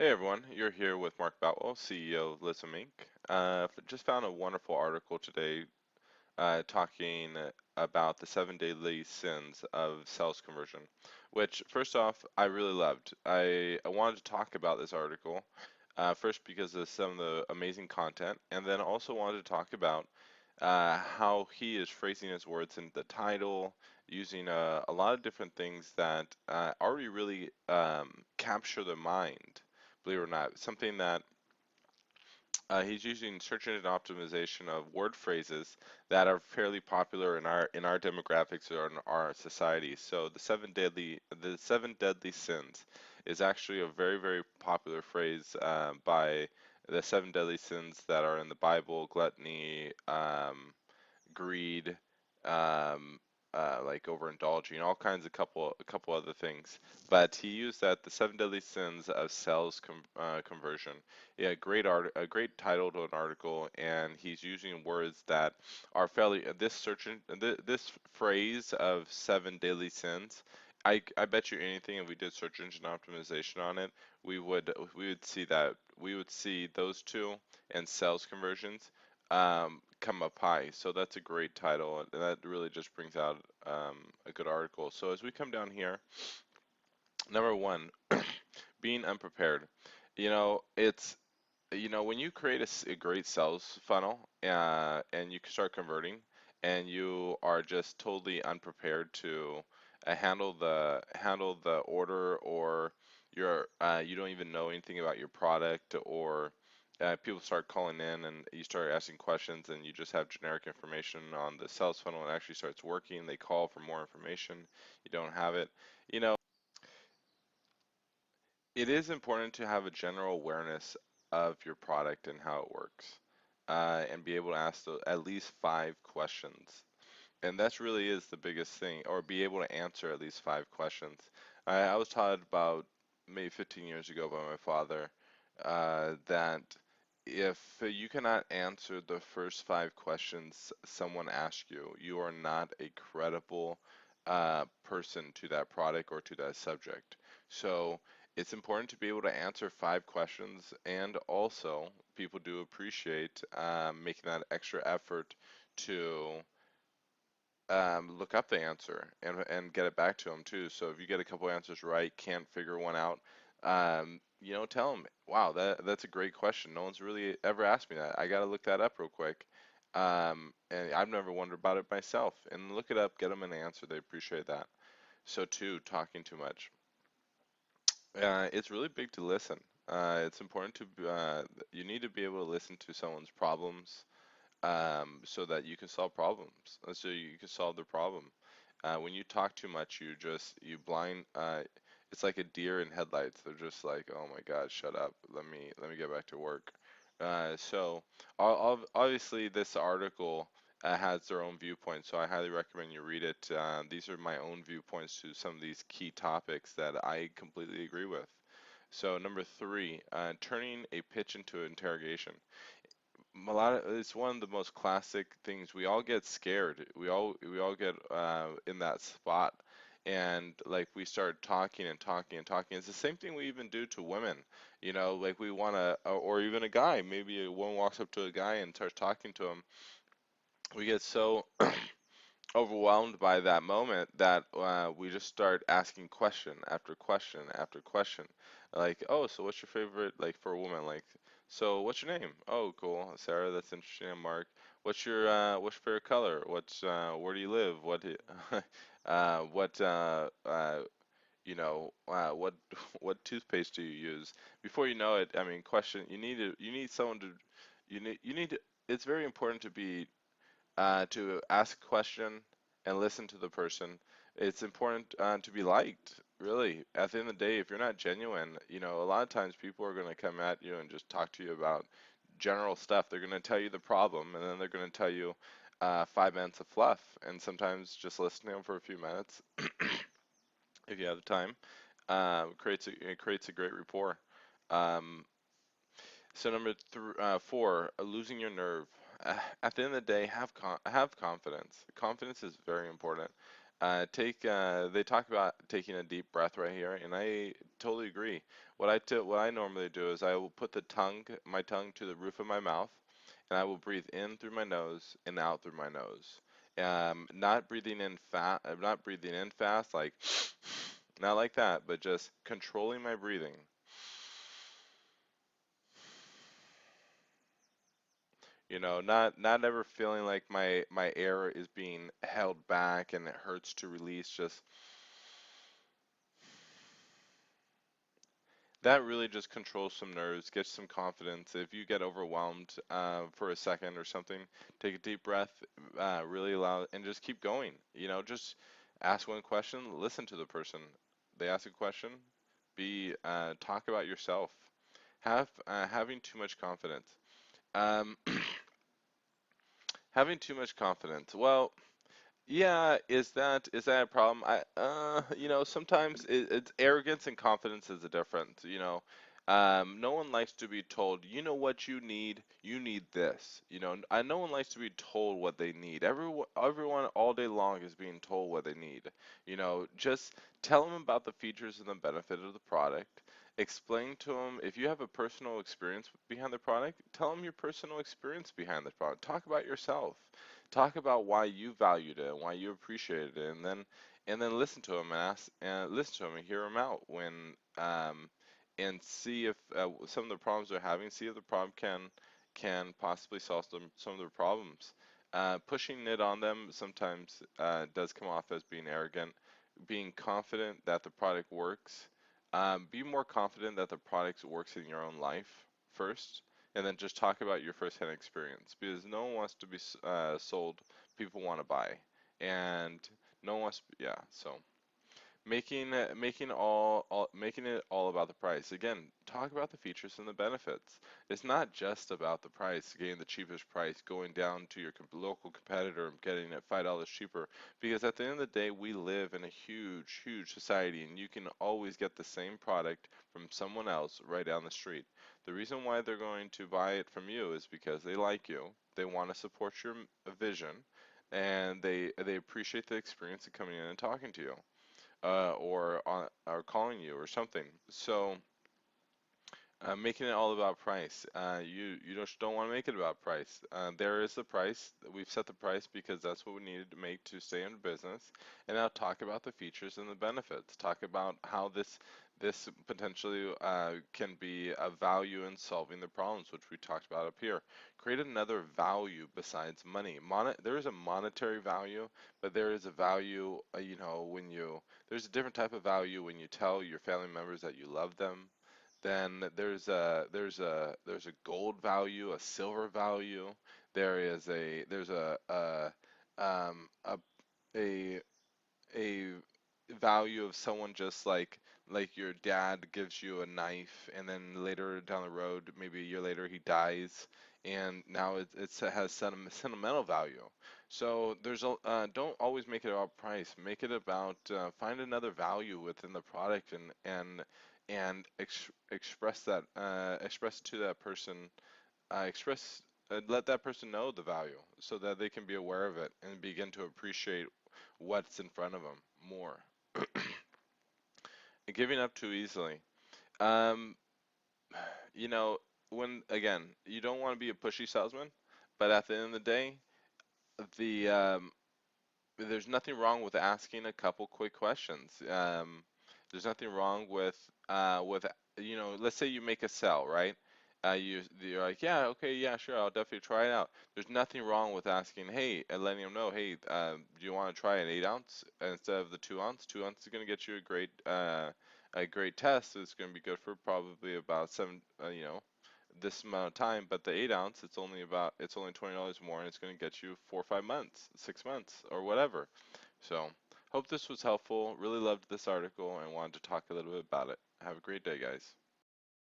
Hey everyone, you're here with Mark Boutwell, CEO of Lism Inc. Just found a wonderful article today talking about the seven deadly sins of sales conversion, which first off, I really loved. I wanted to talk about this article first because of some of the amazing content, and then also wanted to talk about how he is phrasing his words in the title, using a lot of different things that already really capture the mind, believe it or not. Something that he's using search engine optimization of word phrases that are fairly popular in our demographics or in our society. So the seven deadly sins is actually a very popular phrase by the seven deadly sins that are in the Bible: gluttony, greed, um, like overindulging, all kinds of a couple other things. But he used that the seven deadly sins of conversion. Yeah, a great title to an article, and he's using words that are fairly this phrase of seven deadly sins. I bet you anything if we did search engine optimization on it, we would see that we would see those two and sales conversions come up high. So that's a great title, and that really just brings out a good article. So as we come down here, number one, being unprepared. It's when you create a great sales funnel and you start converting, and you are just totally unprepared to handle the order, or you don't even know anything about your product, or people start calling in and you start asking questions and you just have generic information on the sales funnel and it actually starts working. They call for more information. You don't have it. You know, it is important to have a general awareness of your product and how it works, and be able to ask at least five questions. And that's really is the biggest thing, or be able to answer at least five questions. I was taught about maybe 15 years ago by my father that if you cannot answer the first five questions someone asks you, you are not a credible person to that product or to that subject. So it's important to be able to answer five questions, and also people do appreciate making that extra effort to look up the answer and get it back to them too. So if you get a couple answers right, can't figure one out, tell them, wow, that's a great question. No one's really ever asked me that. I got to look that up real quick. And I've never wondered about it myself. And look it up, get them an answer. They appreciate that. So too, talking too much. It's really big to listen. It's important you need to be able to listen to someone's problems, so that you can solve problems, so you can solve the problem. When you talk too much, you blind. It's like a deer in headlights. They're just like, oh my God, shut up. Let me get back to work. Obviously, this article has their own viewpoint, so I highly recommend you read it. These are my own viewpoints to some of these key topics that I completely agree with. So number three, turning a pitch into an interrogation. It's one of the most classic things. We all get scared. We all get in that spot, and like we start talking and talking and talking. It's the same thing we even do to women. Like we want to, or even a guy. Maybe a woman walks up to a guy and starts talking to him. We get so overwhelmed by that moment that we just start asking question after question after question. Like, oh, so what's your favorite, like for a woman, like, so what's your name? Oh, cool, Sarah, that's interesting. I'm Mark. What's your favorite color? Where do you live? What what what toothpaste do you use? Before you know it, I mean, you need someone to you need to, it's very important to ask a question and listen to the person. It's important to be liked, really. At the end of the day, if you're not genuine, a lot of times people are going to come at you and just talk to you about general stuff. They're going to tell you the problem, and then they're going to tell you 5 minutes of fluff. And sometimes just listening to them for a few minutes, if you have the time, it creates a great rapport. Um, so four, losing your nerve. At the end of the day, have confidence. Confidence is very important. They talk about taking a deep breath right here, and I totally agree. What I normally do is I will put my tongue to the roof of my mouth, and I will breathe in through my nose and out through my nose. Not breathing in fast, like not like that, but just controlling my breathing. Not ever feeling like my air is being held back and it hurts to release. Just that really just controls some nerves, gets some confidence. If you get overwhelmed for a second or something, take a deep breath, really allow, and just keep going. Just ask one question, listen to the person. They ask a question, talk about yourself. Having too much confidence. Um, having too much confidence. Well, yeah, is that a problem? Sometimes it's arrogance and confidence is a difference. No one likes to be told, you know what you need this. No one likes to be told what they need. Everyone all day long is being told what they need. Just tell them about the features and the benefit of the product. Explain to them if you have a personal experience behind the product, tell them your personal experience behind the product. Talk about yourself. Talk about why you valued it and why you appreciated it, and then listen to them and listen to them and hear them out and see if some of the problems they're having, see if the problem can possibly solve some of their problems. Pushing it on them sometimes does come off as being arrogant. Being confident that the product works. Be more confident that the product works in your own life first, and then just talk about your firsthand experience because no one wants to be sold. People want to buy, and no one wants. Yeah, so making it all about the price. Again, talk about the features and the benefits. It's not just about the price, getting the cheapest price, going down to your local competitor and getting it $5 cheaper. Because at the end of the day, we live in a huge, huge society, and you can always get the same product from someone else right down the street. The reason why they're going to buy it from you is because they like you, they want to support your vision, and they appreciate the experience of coming in and talking to you or calling you or something. So making it all about price. You just don't want to make it about price. There is the price. We've set the price because that's what we needed to make to stay in business. And now talk about the features and the benefits. Talk about how this potentially can be a value in solving the problems, which we talked about up here. Create another value besides money. There is a monetary value, but there is a value, there's a different type of value when you tell your family members that you love them. Then there's a gold value, a silver value. There's a a a value of someone just like your dad gives you a knife and then later down the road, maybe a year later, he dies and now it has sentimental value. So don't always make it about price. Make it about find another value within the product and express to that person, express let that person know the value so that they can be aware of it and begin to appreciate what's in front of them more. Giving up too easily. Um, you know, when again, you don't want to be a pushy salesman, but at the end of the day, the there's nothing wrong with asking a couple quick questions. There's nothing wrong with let's say you make a sell, right? You're like, yeah, okay, yeah, sure, I'll definitely try it out. There's nothing wrong with asking, hey, and letting them know, hey, do you want to try an 8 ounce instead of the 2 ounce? 2 ounce is going to get you a great test. It's going to be good for probably about this amount of time, but the 8 ounce, it's only $20 more, and it's going to get you 4 or 5 months, 6 months, or whatever. So, hope this was helpful. Really loved this article and wanted to talk a little bit about it. Have a great day, guys.